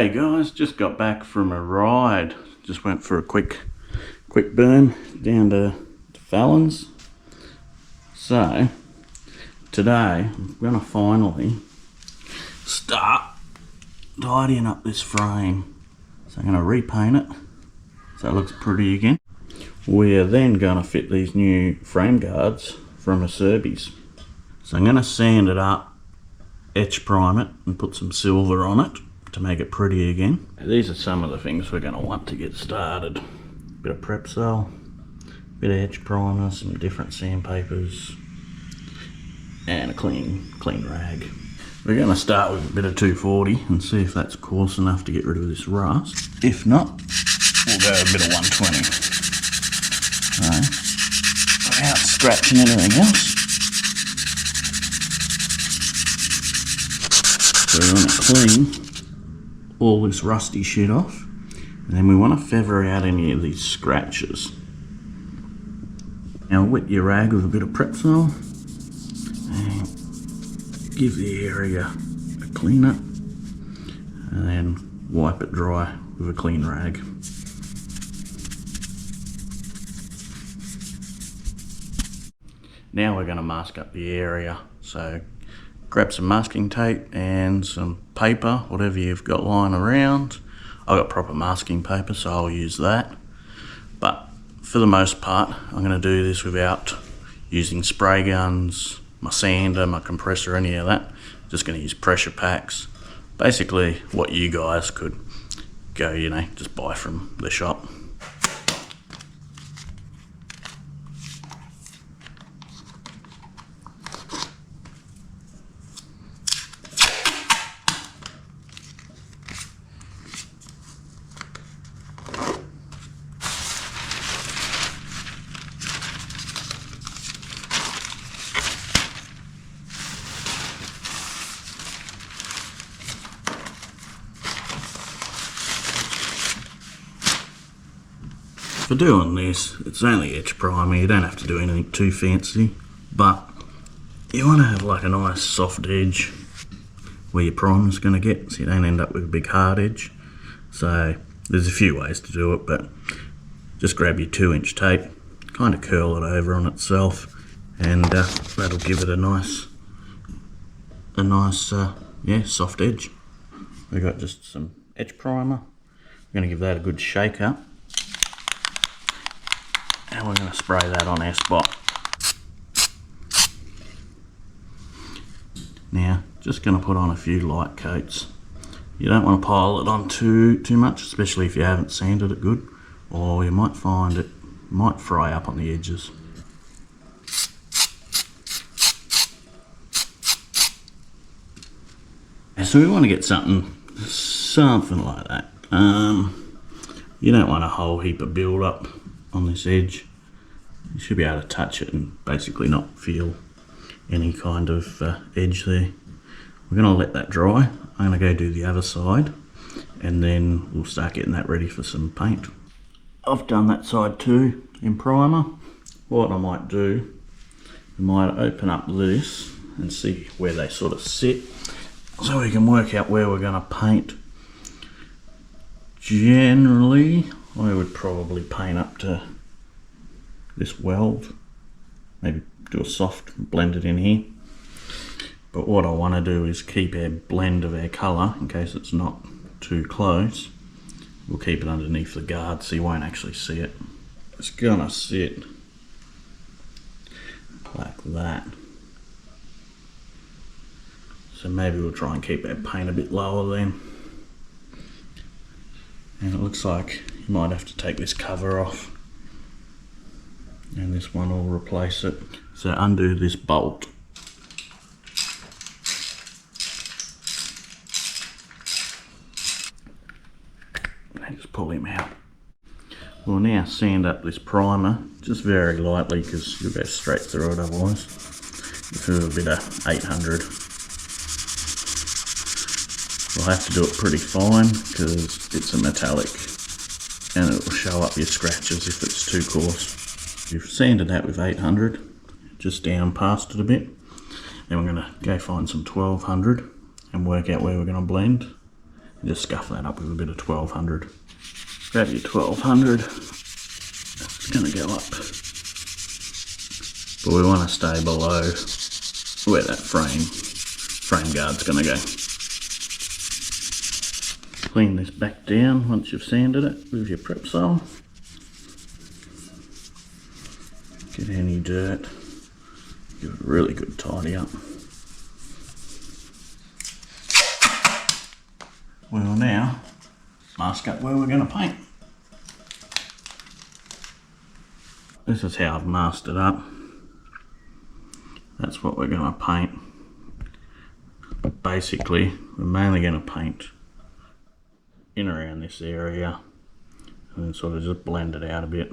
Hey guys, just got back from a ride. Just went for a quick burn down to Fallon's. So today I'm gonna finally start tidying up this frame. So I'm gonna repaint it so it looks pretty again. We're then gonna fit these new frame guards from Acerbis. So I'm gonna sand it up, etch prime it and put some silver on it to make it pretty again. These are some of the things we're going to want to get started. Bit of prep cell, bit of etch primer, some different sandpapers, and a clean rag. We're going to start with a bit of 240 and see if that's coarse enough to get rid of this rust. If not, we'll go a bit of 120. So, without scratching anything else. So we're going to clean all this rusty shit off, and then we want to feather out any of these scratches. Now wet your rag with a bit of prep cell and give the area a clean up, and then wipe it dry with a clean rag. Now we're going to mask up the area, so grab some masking tape and some paper, whatever you've got lying around. I've got proper masking paper, so I'll use that. But for the most part, I'm going to do this without using spray guns, my sander, my compressor, any of that. Just going to use pressure packs. Basically what you guys could go, just buy from the shop. For doing this, it's only etch primer, you don't have to do anything too fancy, but you want to have like a nice soft edge where your primer's going to get, so you don't end up with a big hard edge. So there's a few ways to do it, but just grab your 2-inch tape, kind of curl it over on itself, and that'll give it a nice soft edge. We've got just some etch primer. I'm going to give that a good shake up. And we're going to spray that on our spot. Now, just going to put on a few light coats. You don't want to pile it on too much, especially if you haven't sanded it good, or you might find it might fry up on the edges. So we want to get something like that. You don't want a whole heap of build up on this edge. You should be able to touch it and basically not feel any kind of edge there. We're going to let that dry. I'm going to go do the other side, and then we'll start getting that ready for some paint. I've done that side too in primer. What I might do, I might open up this and see where they sort of sit, so we can work out where we're going to paint. Generally, I would probably paint up to this weld, maybe do a soft blend it in here. But what I want to do is keep our blend of our colour, in case it's not too close. We'll keep it underneath the guard so you won't actually see it. It's gonna sit like that. So maybe we'll try and keep our paint a bit lower then. And it looks like you might have to take this cover off, and this one will replace it. So undo this bolt. And just pull him out. We'll now sand up this primer, just very lightly, because you'll go straight through it otherwise. Through a bit of 800. We'll have to do it pretty fine because it's a metallic, and it will show up your scratches if it's too coarse. You've sanded that with 800, just down past it a bit. Then we're going to go find some 1200 and work out where we're going to blend. Just scuff that up with a bit of 1200. Grab your 1200. It's going to go up. But we want to stay below where that frame guard's going to go. Clean this back down once you've sanded it with your prep sole. Get any dirt. Give it a really good tidy up. We'll now mask up where we're going to paint. This is how I've masked it up. That's what we're going to paint. Basically, we're mainly going to paint in around this area and then sort of just blend it out a bit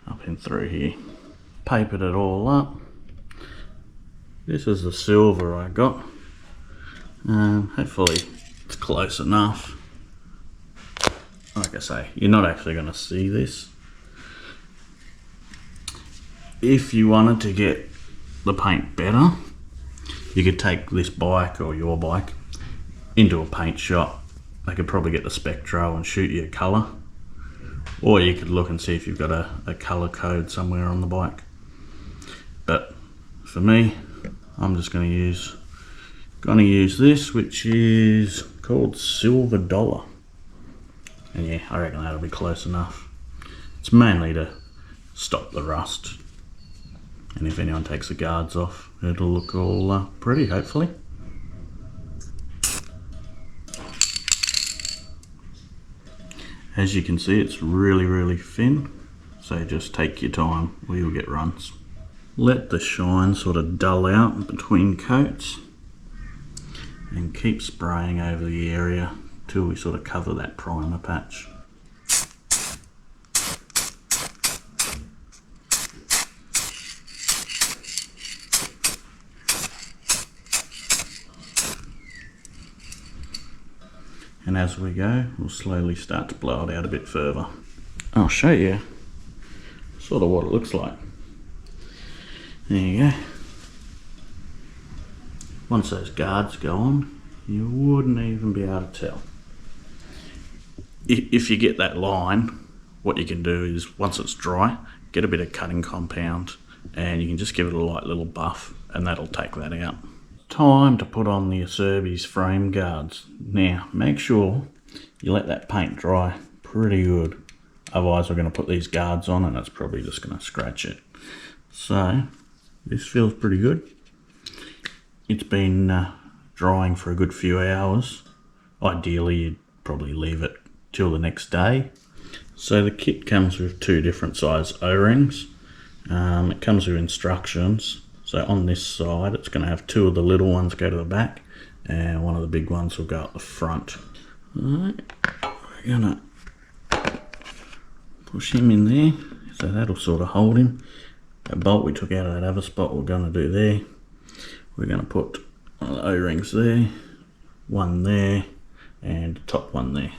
up and through here. Papered it all up. This is the silver I got. Hopefully it's close enough. Like I say, you're not actually going to see this. If you wanted to get the paint better, you could take this bike or your bike into a paint shop. They could probably get the Spectro and shoot you a colour, or you could look and see if you've got a colour code somewhere on the bike. But for me, I'm just going to use this, which is called Silver Dollar, and yeah, I reckon that'll be close enough. It's mainly to stop the rust, and if anyone takes the guards off, it'll look all pretty, hopefully. As you can see, it's really thin, so just take your time or you'll get runs. Let the shine sort of dull out between coats and keep spraying over the area till we sort of cover that primer patch. And as we go, we'll slowly start to blow it out a bit further. I'll show you sort of what it looks like. There you go. Once those guards go on, you wouldn't even be able to tell. If you get that line, what you can do is, once it's dry, get a bit of cutting compound and you can just give it a light little buff and that'll take that out. Time to put on the Acerbis frame guards. Now, make sure you let that paint dry pretty good. Otherwise, we're going to put these guards on and it's probably just going to scratch it. So, this feels pretty good. It's been drying for a good few hours. Ideally, you'd probably leave it till the next day. So the kit comes with two different size O-rings. It comes with instructions. So on this side, it's going to have two of the little ones go to the back and one of the big ones will go up the front. Alright, we're going to push him in there, so that'll sort of hold him. That bolt we took out of that other spot we're going to do there. We're going to put one of the O-rings there, one there, and the top one there.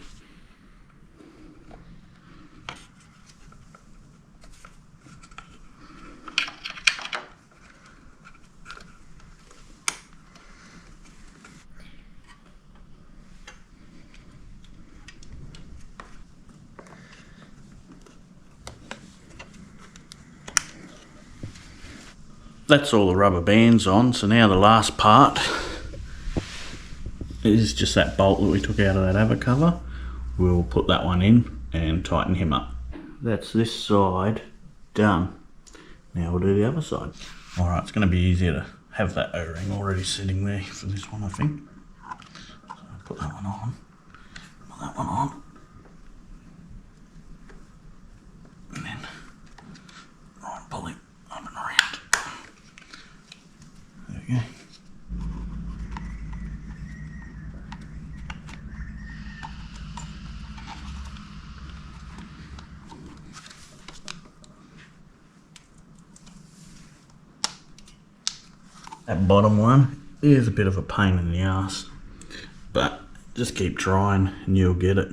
That's all the rubber bands on, so now the last part is just that bolt that we took out of that other cover. We'll put that one in and tighten him up. That's this side done. Now we'll do the other side. Alright, it's going to be easier to have that O-ring already sitting there for this one, I think. So I'll put that one on, put that one on, and then pull him up and around. There we go. That bottom one is a bit of a pain in the ass, but just keep trying and you'll get it.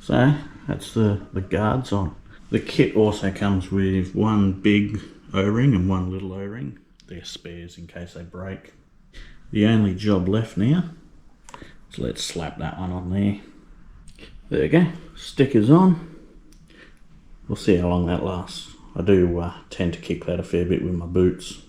So that's the guards on. The kit also comes with one big O-ring and one little O-ring. They're spares in case they break. The only job left now So let's slap that one on there. There we go, stickers on. We'll see how long that lasts. I do tend to kick that a fair bit with my boots.